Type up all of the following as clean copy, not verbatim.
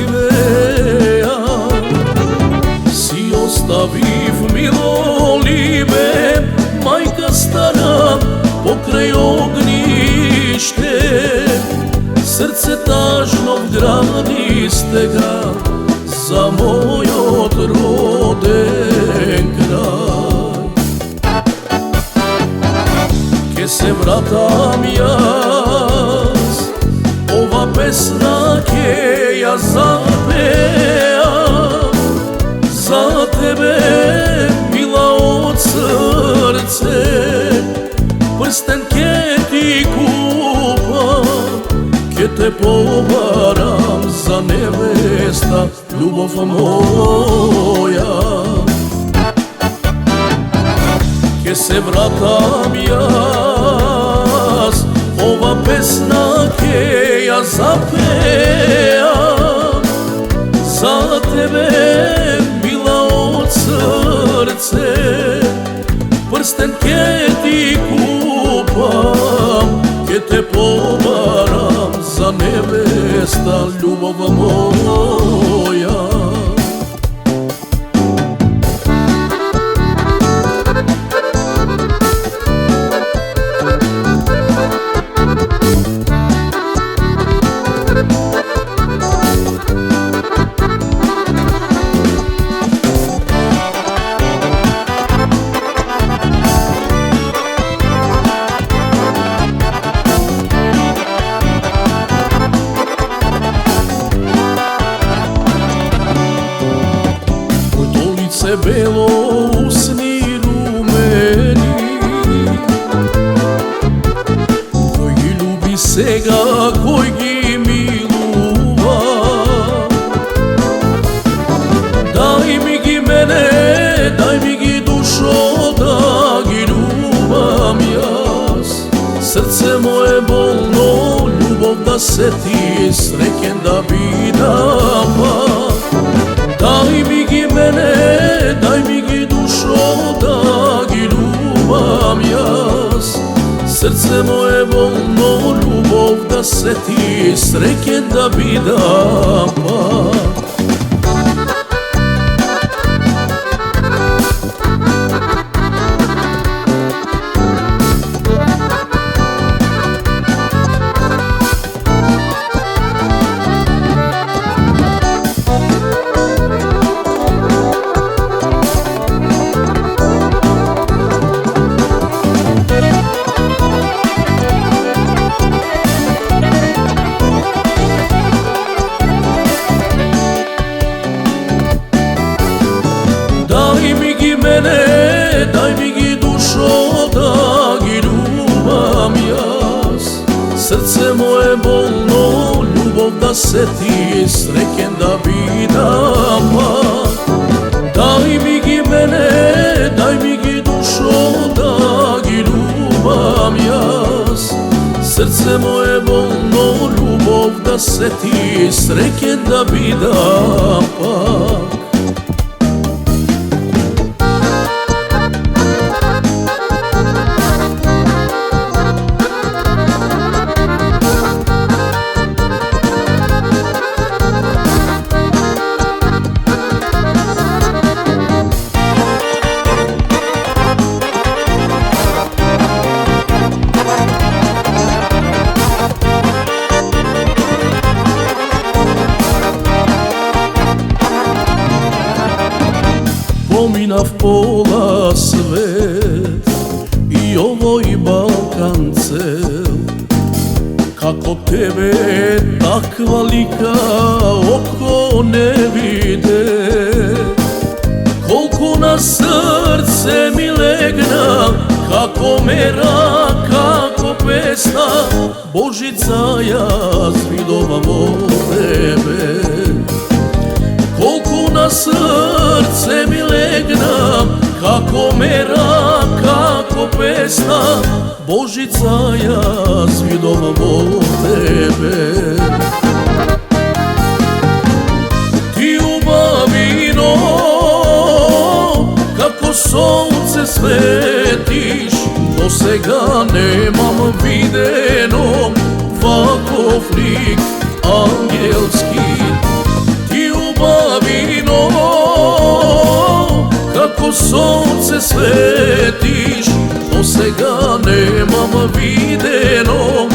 živea. Si ostaviv milolibe, majka stara pokraj ognjište. Srce tažnog gradi ste ga za moj odroden kraj. Ke se vratam jaz, ova pesna ke ja zapeam za tebe, mila od srce. Prsten ke ti kupam, ke te povaram za nevesta, ljubov moja. Ke se vratam jaz, ova pesna ke ja zapeam za tebe, mila od srce. Prsten ke ti kupam, ke te povaram za nevesta, ljubov moja. Belo usni rumeni, koji ljubi sega, koji gi miluva. Daj mi gi mene, daj mi gi dušo, da gi ljubam jaz. Srce moje bolno, ljubov da se ti sreken da bidam. Daj mi gi mene, daj mi gi dušo, da gi ljubam jaz. Srce moje bolno, ljubov da se ti sreken da bidam. Daj mi gi dušo, da gi ljubam jaz. Srce moje bolno, ljubov da se ti sreken da bidam. Daj mi gi mene, daj mi gi dušo, da gi ljubam jaz. Srce moje bolno, ljubov da se ti sreken da bidam. Pominav pola svet i ovoj Balkan cel. Kako tebe takva lika oko ne vide, koliko na srce mi legna, kako mera, kako pesna. Božica, jaz vidovam od tebe. Koliko na srce mi legna, kako mera, kako pesna. Božica, jaz vidovam od tebe. Ti ljubavino, kako sunce svetiš, do sega nemam videno, vakov lik angelski. Kako sonce svetiš, do sega nemam videno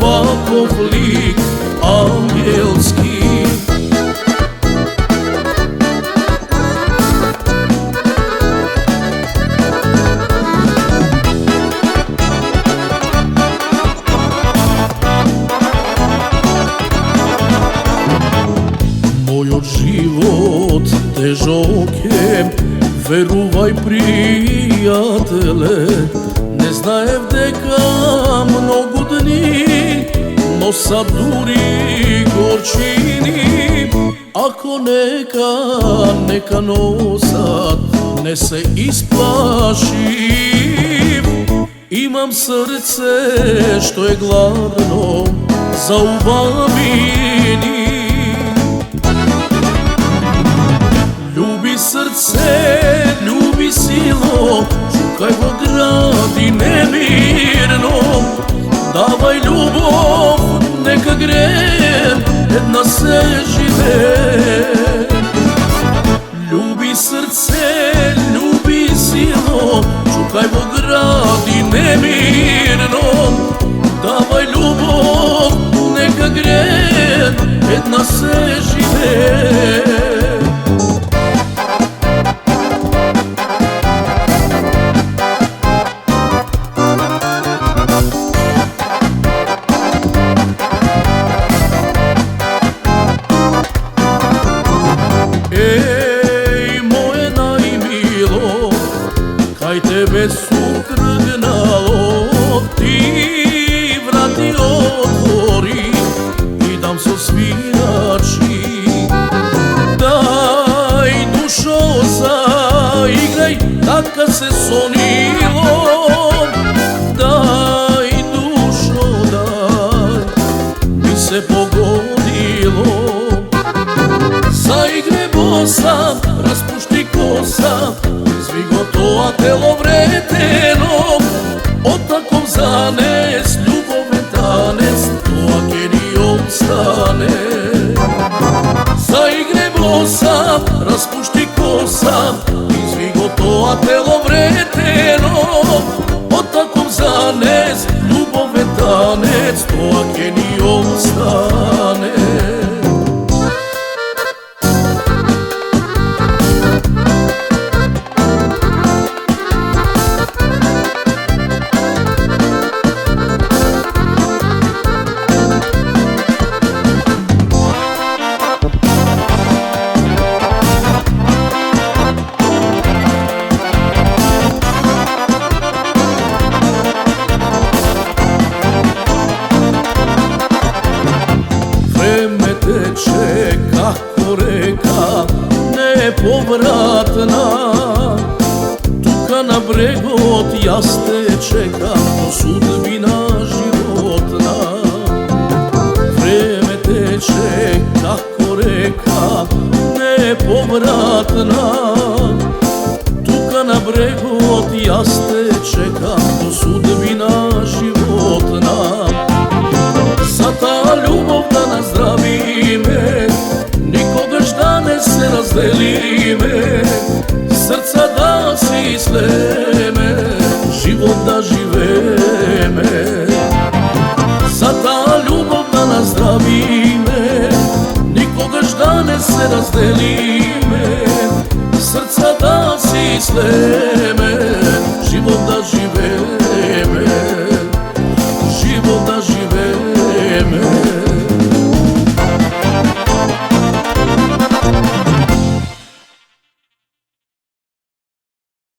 ovakov lik angelski. Moj život težok je, veruvaj prijatele, ne знаев дека многу дни носат дури горчини. Ако нека носат, не се исплашим. Имам срце што е гладно за убавини. Ljubi srce, ljubi silo, šukaj во гради немирно. Давај љубов, нека греем, една се живе. Ljubi srce, ljubi silo, šukaj во гради немирно. Давај љубов, нека греем, една се живе. Кај тебе сум тргнало, ти врати отвори и дам со свирачи. Дај душо заиграј, така се сонило. Дај душо, дај, ми се погодило. Заиграј боса, распушти коса, извиго тоа тело вретено. Од таков занес, љубовен танец, тоа ќе ни остане. Заиграј боса, распушти коса, извиго тоа тело вретено. Од таков занес, љубовен танец, тоа ќе ни остане. Тече како река неповратна, тука на брегот јас те чекам до судбина животна. Време тече како река неповратна, тука на брегот јас те чекам до судбина животна. За таа љубов да наздравиме, никогаш да не се разделиме, срца да си слеме, живот да живееме. За таа љубов да наздравиме, никогаш да не се разделиме, срца да си слеме, живот да живееме, живот да живееме.